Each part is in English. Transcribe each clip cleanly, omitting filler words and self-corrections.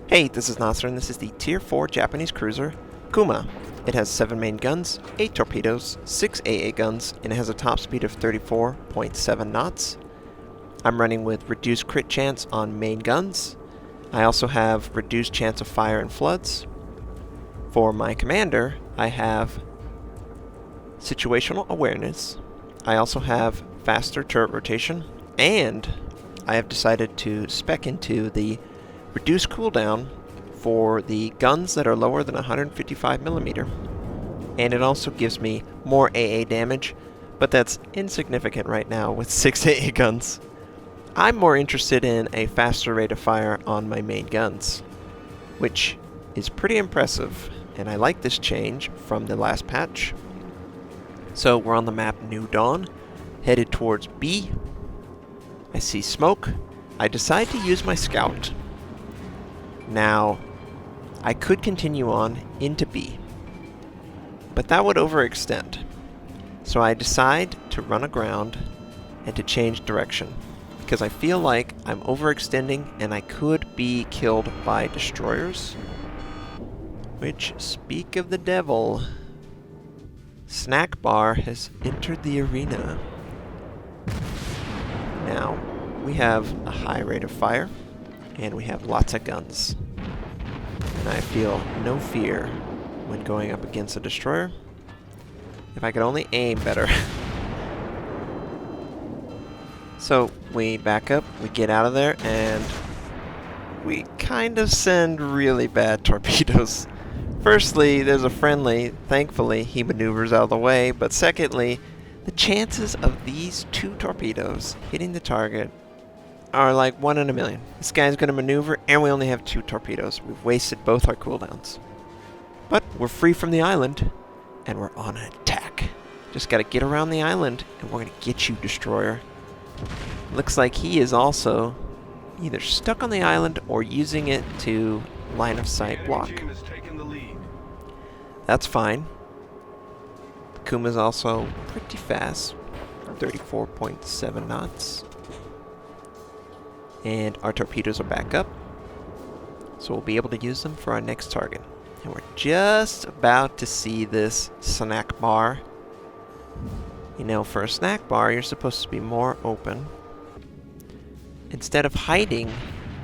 Hey, this is Notser, and this is the Tier 4 Japanese cruiser, Kuma. It has 7 main guns, 8 torpedoes, 6 AA guns, and it has a top speed of 34.7 knots. I'm running with reduced crit chance on main guns. I also have reduced chance of fire and floods. For my commander, I have situational awareness. I also have faster turret rotation, and I have decided to spec into the reduced cooldown for the guns that are lower than 155mm. And it also gives me more AA damage, but that's insignificant right now with 6 AA guns. I'm more interested in a faster rate of fire on my main guns, which is pretty impressive, and I like this change from the last patch. So we're on the map New Dawn, headed towards B. I see smoke. I decide to use my scout. Now, I could continue on into B, but that would overextend. So I decide to run aground and to change direction, because I feel like I'm overextending and I could be killed by destroyers. Which, speak of the devil, Snack Bar has entered the arena. Now, we have a high rate of fire, and we have lots of guns. And I feel no fear when going up against a destroyer. If I could only aim better. So, we back up, we get out of there, and we kind of send really bad torpedoes. Firstly, there's a friendly. Thankfully, he maneuvers out of the way. But secondly, the chances of these 2 torpedoes hitting the target are like 1 in a million. This guy's going to maneuver, and we only have 2 torpedoes. We've wasted both our cooldowns. But we're free from the island, and we're on an attack. Just got to get around the island, and we're going to get you, destroyer. Looks like he is also either stuck on the island or using it to line of sight block. That's fine. Kuma's also pretty fast, 34.7 knots. And our torpedoes are back up, so we'll be able to use them for our next target. And we're just about to see this snack bar. You know, for a snack bar, you're supposed to be more open. Instead of hiding,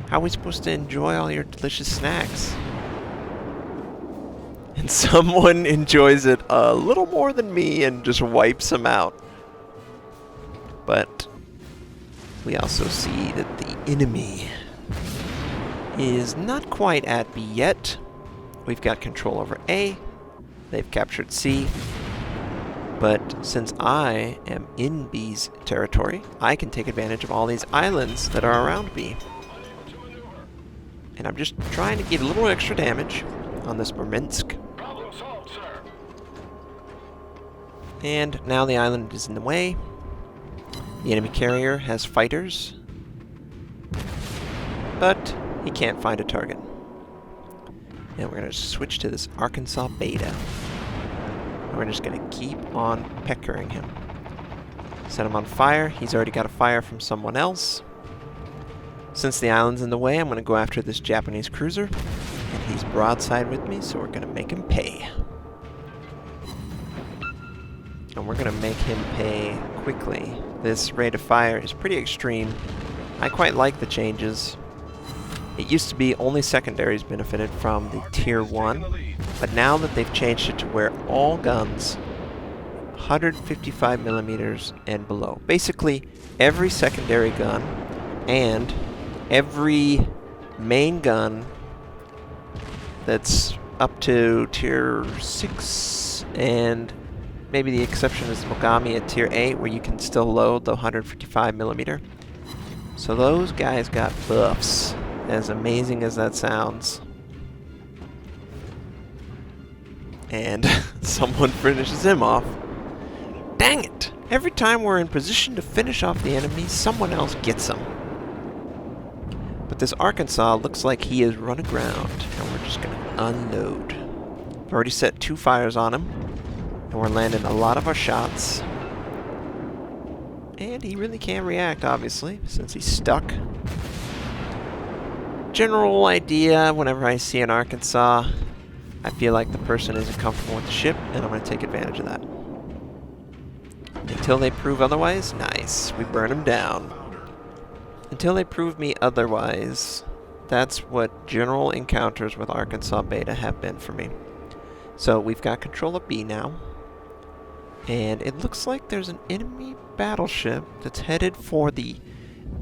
how are we supposed to enjoy all your delicious snacks? And someone enjoys it a little more than me and just wipes them out. But we also see that the enemy is not quite at B yet. We've got control over A. They've captured C. But since I am in B's territory, I can take advantage of all these islands that are around B. And I'm just trying to get a little extra damage on this Murmansk. And now the island is in the way. The enemy carrier has fighters, but he can't find a target. And we're going to switch to this Arkansas Beta. And we're just going to keep on peckering him. Set him on fire. He's already got a fire from someone else. Since the island's in the way, I'm going to go after this Japanese cruiser. And he's broadside with me, so we're going to make him pay. And we're going to make him pay quickly. This rate of fire is pretty extreme. I quite like the changes. It used to be only secondaries benefited from the Tier 1, but now that they've changed it to where all guns 155mm and below, basically every secondary gun and every main gun that's up to Tier 6, and maybe the exception is Mogami at Tier 8, where you can still load the 155mm. So those guys got buffs, as amazing as that sounds. And someone finishes him off. Dang it! Every time we're in position to finish off the enemy, someone else gets them. But this Arkansas looks like he is run aground, and we're just going to unload. I've already set 2 fires on him. And we're landing a lot of our shots. And he really can't react, obviously, since he's stuck. general idea, whenever I see an Arkansas, I feel like the person isn't comfortable with the ship, and I'm going to take advantage of that. Until they prove otherwise, nice. We burn them down. Until they prove me otherwise, that's what general encounters with Arkansas Beta have been for me. So we've got control of B now. And it looks like there's an enemy battleship that's headed for the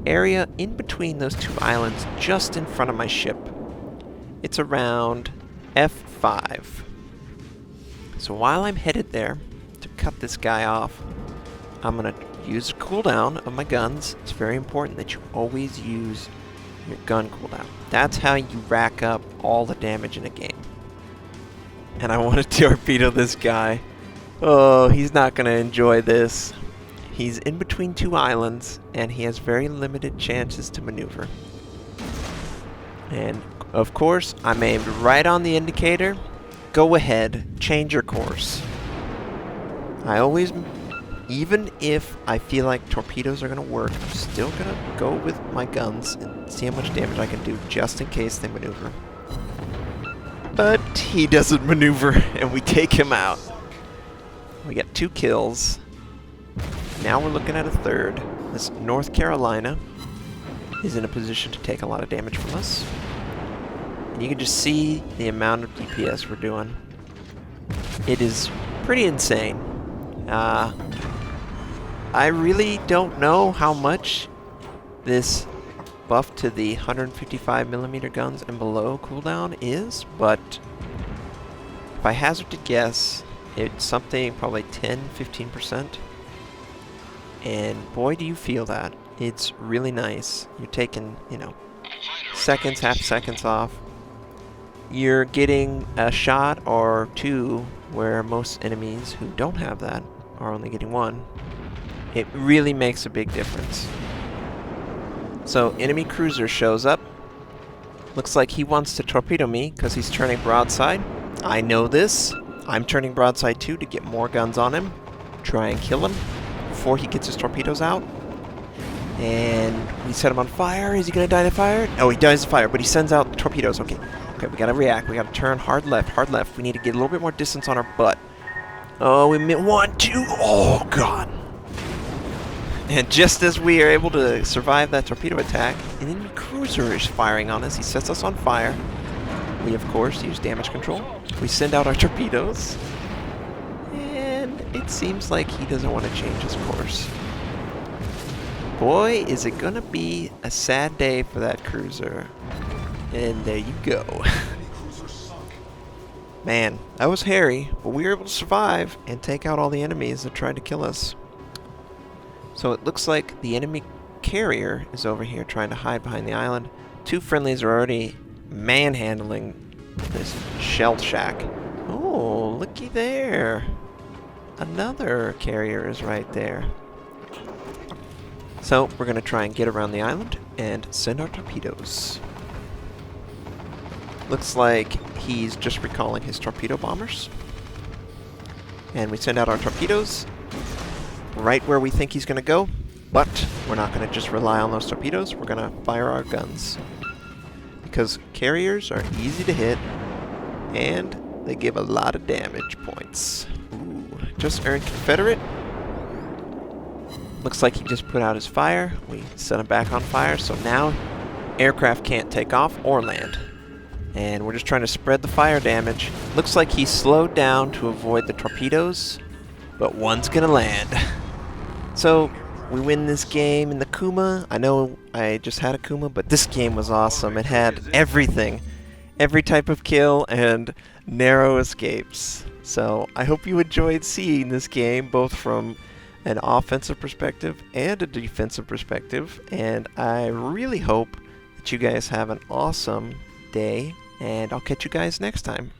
area in between those two islands just in front of my ship. It's around F5. So while I'm headed there to cut this guy off, I'm going to use a cooldown of my guns. It's very important that you always use your gun cooldown. That's how you rack up all the damage in a game. And I want to torpedo this guy. Oh, he's not going to enjoy this. He's in between two islands, and he has very limited chances to maneuver. And, of course, I'm aimed right on the indicator. Go ahead, change your course. I always, even if I feel like torpedoes are going to work, I'm still going to go with my guns and see how much damage I can do just in case they maneuver. But he doesn't maneuver, and we take him out. We got 2 kills. Now we're looking at a third. This North Carolina is in a position to take a lot of damage from us. And you can just see the amount of DPS we're doing. It is pretty insane. I really don't know how much this buff to the 155mm guns and below cooldown is, but if I hazard to guess, it's something probably 10-15%. And boy, do you feel that. It's really nice. You're taking, you know, seconds, half seconds off. You're getting a shot or 2 where most enemies who don't have that are only getting 1. It really makes a big difference. So, enemy cruiser shows up. Looks like he wants to torpedo me because he's turning broadside. I know this. I'm turning broadside too to get more guns on him. Try and kill him before he gets his torpedoes out. And we set him on fire. Is he going to die to fire? Oh, he dies to fire, but he sends out the torpedoes. Okay, we got to react. We got to turn hard left, hard left. We need to get a little bit more distance on our butt. Oh, we missed 1, 2. Oh, God. And just as we are able to survive that torpedo attack, an enemy cruiser is firing on us. He sets us on fire. We, of course, use damage control. We send out our torpedoes. And it seems like he doesn't want to change his course. Boy, is it going to be a sad day for that cruiser. And there you go. Man, that was hairy, but we were able to survive and take out all the enemies that tried to kill us. So it looks like the enemy carrier is over here trying to hide behind the island. 2 friendlies are already manhandling this shell shack. Oh, looky there. Another carrier is right there. So we're going to try and get around the island and send our torpedoes. Looks like he's just recalling his torpedo bombers. And we send out our torpedoes right where we think he's going to go. But we're not going to just rely on those torpedoes. We're going to fire our guns. Because carriers are easy to hit. And they give a lot of damage points. Ooh, just earned Confederate. Looks like he just put out his fire. We set him back on fire. So now aircraft can't take off or land. And we're just trying to spread the fire damage. Looks like he slowed down to avoid the torpedoes, but one's gonna land. So we win this game in the Kuma. I know I just had a Kuma, but this game was awesome. It had everything. Every type of kill and narrow escapes. So I hope you enjoyed seeing this game, both from an offensive perspective and a defensive perspective. And I really hope that you guys have an awesome day. And I'll catch you guys next time.